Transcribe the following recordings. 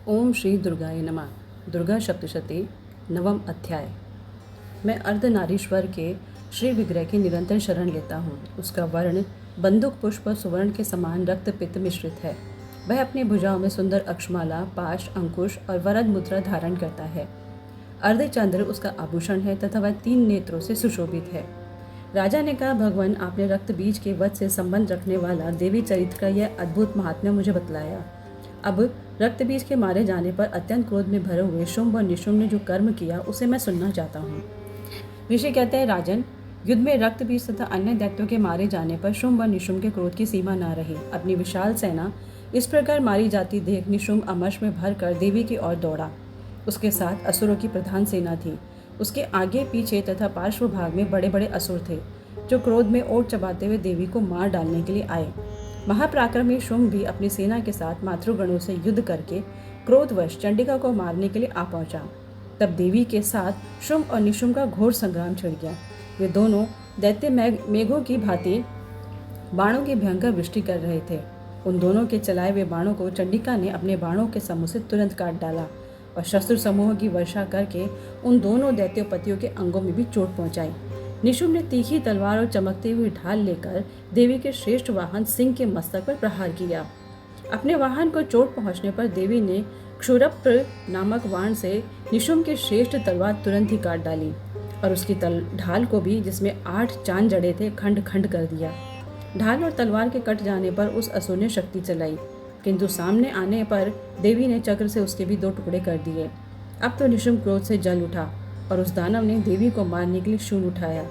ओम श्री दुर्गाय नमः। दुर्गा सप्तशती नवम अध्याय। मैं अर्धनारीश्वर के श्री विग्रह की निरंतर शरण लेता हूँ। उसका वर्ण बंदूक पुष्प और सुवर्ण के समान रक्त पित्त मिश्रित है। वह अपनी भुजाओं में सुंदर अक्षमाला, पाश, अंकुश और वरद मुद्रा धारण करता है। अर्धचंद्र उसका आभूषण है तथा वह 3 नेत्रों से सुशोभित है। राजा ने कहा, भगवान, आपने रक्त बीज के वध से संबंध रखने वाला देवी चरित्र का यह अद्भुत महात्म्य मुझे बतलाया। अब रक्त बीज के मारे जाने पर अत्यंत क्रोध में भरे हुए शुंभ और निशुंभ ने जो कर्म किया उसे मैं सुनना चाहता हूँ। ऋषि कहते हैं, राजन, युद्ध में रक्त बीज तथा अन्य दैत्यों के मारे जाने पर शुंभ और निशुंभ के क्रोध की सीमा न रही। अपनी विशाल सेना इस प्रकार मारी जाती देख निशुंभ अमर्ष में भरकर देवी की ओर दौड़ा। उसके साथ असुरों की प्रधान सेना थी। उसके आगे पीछे तथा पार्श्व भाग में बड़े बड़े असुर थे, जो क्रोध में ओट चबाते हुए देवी को मार डालने के लिए आए। महापराक्रमी शुंभ भी अपनी सेना के साथ मातृगणों से युद्ध करके क्रोधवश चंडिका को मारने के लिए आ पहुंचा। तब देवी के साथ शुंभ और निशुंभ का घोर संग्राम छिड़ गया। वे दोनों दैत्य मेघों की भांति बाणों की भयंकर वृष्टि कर रहे थे। उन दोनों के चलाए हुए बाणों को चंडिका ने अपने बाणों के समूह से तुरंत काट डाला और शस्त्र समूह की वर्षा करके उन दोनों दैत्योपतियों के अंगों में भी चोट पहुंचाई। निशुंभ ने तीखी तलवार और चमकती हुई ढाल लेकर देवी के श्रेष्ठ वाहन सिंह के मस्तक पर प्रहार किया। अपने वाहन को चोट पहुंचने पर देवी ने क्षुरप्र नामक वाण से निशुंभ की श्रेष्ठ तलवार तुरंत ही काट डाली और उसकी ढाल को भी, जिसमें 8 चांद जड़े थे, खंड खंड कर दिया। ढाल और तलवार के कट जाने पर उस असुर ने शक्ति चलाई, किंतु सामने आने पर देवी ने चक्र से उसके भी 2 टुकड़े कर दिए। अब तो निशुंभ क्रोध से जल उठा और उस दानव ने देवी को मारने के लिए शूल उठाया,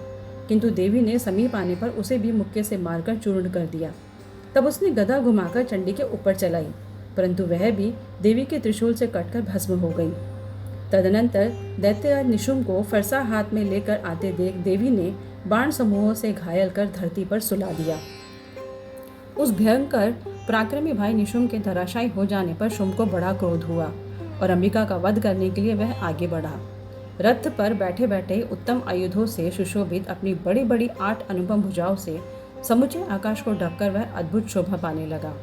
किंतु देवी ने समीप आने पर उसे भी मुक्के से मारकर चूर्ण कर दिया। तब उसने गदा घुमाकर चंडी के ऊपर चलाई, परंतु वह भी देवी के त्रिशूल से कटकर भस्म हो गई। तदनंतर दैत्यराज निशुंभ को फरसा हाथ में लेकर आते देख देवी ने बाण समूहों से घायल कर धरती पर सुला दिया। उस भयंकर पराक्रमी भाई निशुंभ के धराशायी हो जाने पर शुंभ को बड़ा क्रोध हुआ और अंबिका का वध करने के लिए वह आगे बढ़ा। रथ पर बैठे बैठे उत्तम आयुधों से सुशोभित अपनी बड़ी बड़ी 8 अनुपम भुजाओं से समुचे आकाश को ढककर वह अद्भुत शोभा पाने लगा।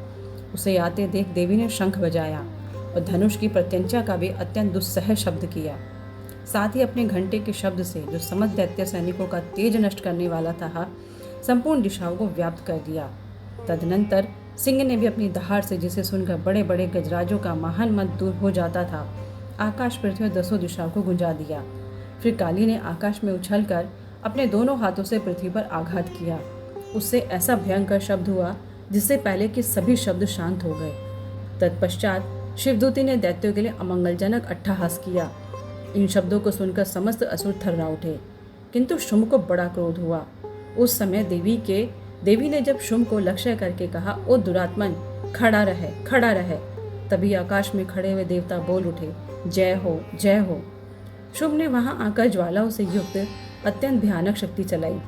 उसे आते देख देवी ने शंख बजाया और धनुष की प्रत्यंचा का भी अत्यंत दुस्सह शब्द किया। साथ ही अपने घंटे के शब्द से, जो समस्त दैत्य सैनिकों का तेज नष्ट करने वाला था, संपूर्ण दिशाओं को व्याप्त कर दिया। तदनंतर सिंह ने भी अपनी दहाड़ से, जिसे सुनकर बड़े बड़े गजराजों का महान मत दूर हो जाता था, आकाश पृथ्वी और 10 दिशाओं को गुंजा दिया। फिर काली ने आकाश में उछलकर अपने दोनों हाथों से पृथ्वी पर आघात किया। उससे ऐसा भयंकर शब्द हुआ जिससे पहले के सभी शब्द शांत हो गए। तत्पश्चात शिवदूती ने दैत्यों के लिए अमंगलजनक अट्टहास किया। इन शब्दों को सुनकर समस्त असुर थर्रा उठे, किंतु शुंभ को बड़ा क्रोध हुआ। उस समय देवी ने जब शुंभ को लक्ष्य करके कहा, ओ दुरात्मन, खड़ा रहे, खड़ा रहे। तभी आकाश में खड़े हुए देवता बोल उठे, जय हो, जय हो। शुंभ ने वहां आकर ज्वालाओं से युक्त अत्यंत भयानक शक्ति चलाई।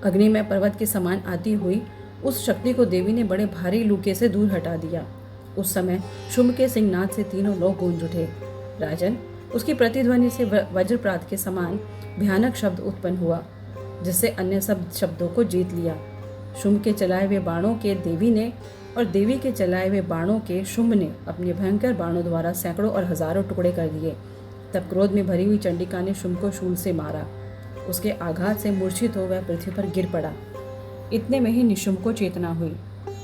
अग्नि में पर्वत के समान आती हुई उस शक्ति को देवी ने बड़े भारी लूके से दूर हटा दिया। उस समय शुंभ के सिंहनाद से तीनों लोग गूंज उठे। राजन, उसकी प्रतिध्वनि से वज्रप्रात के समान भयानक शब्द उत्पन्न हुआ, जिससे अन्य सब शब्दों को जीत लिया। शुंभ के चलाए हुए बाणों के देवी ने और देवी के चलाए हुए बाणों के शुंभ ने अपने भयंकर बाणों द्वारा सैकड़ों और हजारों टुकड़े कर दिए। तब क्रोध में भरी हुई चंडिका ने शुंभ को शूल से मारा। उसके आघात से मूर्छित हो वह पृथ्वी पर गिर पड़ा। इतने में ही निशुंभ को चेतना हुई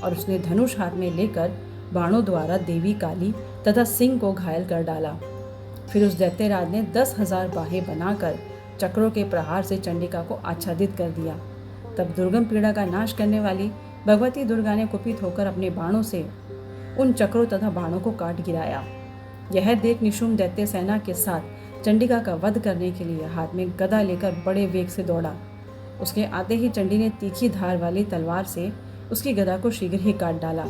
और उसने धनुष हाथ में लेकर बाणों द्वारा देवी, काली तथा सिंह को घायल कर डाला। फिर उस दैत्यराज ने 10,000 बाहें बनाकर चक्रों के प्रहार से चंडिका को आच्छादित कर दिया। तब दुर्गम पीड़ा का नाश करने वाली भगवती दुर्गा ने कुपित होकर अपने बाणों से उन चक्रों तथा बाणों को काट गिराया। यह देख निशुंभ दैत्य सेना के साथ चंडिका का वध करने के लिए हाथ में गदा लेकर बड़े वेग से दौड़ा। उसके आते ही चंडी ने तीखी धार वाली तलवार से उसकी गदा को शीघ्र ही काट डाला।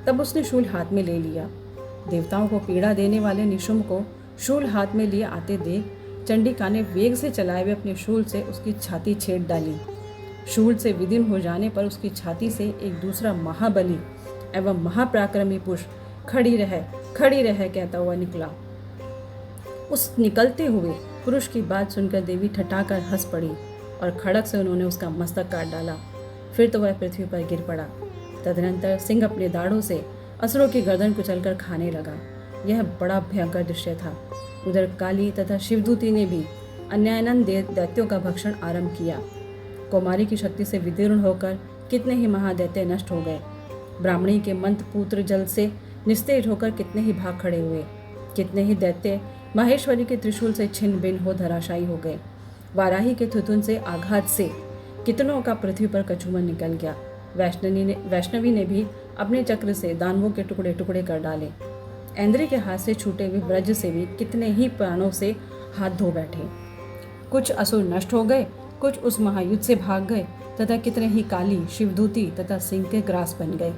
तब उसने शूल हाथ में ले लिया। देवताओं को पीड़ा देने वाले निशुंभ को शूल हाथ में लिए आते देख चंडिका ने वेग से चलाए हुए अपने शूल से उसकी छाती छेद डाली। शूल से विदीर्ण हो जाने पर उसकी छाती से एक दूसरा महाबली एवं महापराक्रमी पुरुष खड़ी रह कहता हुआ निकला। उस निकलते हुए पुरुष की बात सुनकर देवी ठठाकर हंस पड़ी और खड़क से उन्होंने उसका मस्तक काट डाला। फिर तो वह पृथ्वी पर गिर पड़ा। तदनंतर सिंह अपने दाढ़ों से असुरों की गर्दन कुचलकर खाने लगा यह बड़ा भयंकर दृश्य था। उधर काली तथा शिवदूती ने भी अन्यायनंद दैत्यों का भक्षण आरंभ किया। कौमारी की शक्ति से विदीर्ण होकर कितने ही महादैत्य नष्ट हो गए। ब्राह्मणी के मंत्रपुत्र जल से निस्तेज होकर कितने ही भाग खड़े हुए। कितने ही दैत्य माहेश्वरी के त्रिशूल से छिन्न भिन्न हो धराशायी हो गए। वाराही के थुथुन से आघात से कितनों का पृथ्वी पर कछुमन निकल गया। वैष्णवी ने भी अपने चक्र से दानवों के टुकड़े टुकड़े कर डाले। ऐन्द्री के हाथ से छूटे हुए ब्रज से भी कितने ही प्राणों से हाथ धो बैठे। कुछ असुर नष्ट हो गए, कुछ उस महायुद्ध से भाग गए तथा कितने ही काली शिवदूती तथा सिंह के ग्रास बन गए।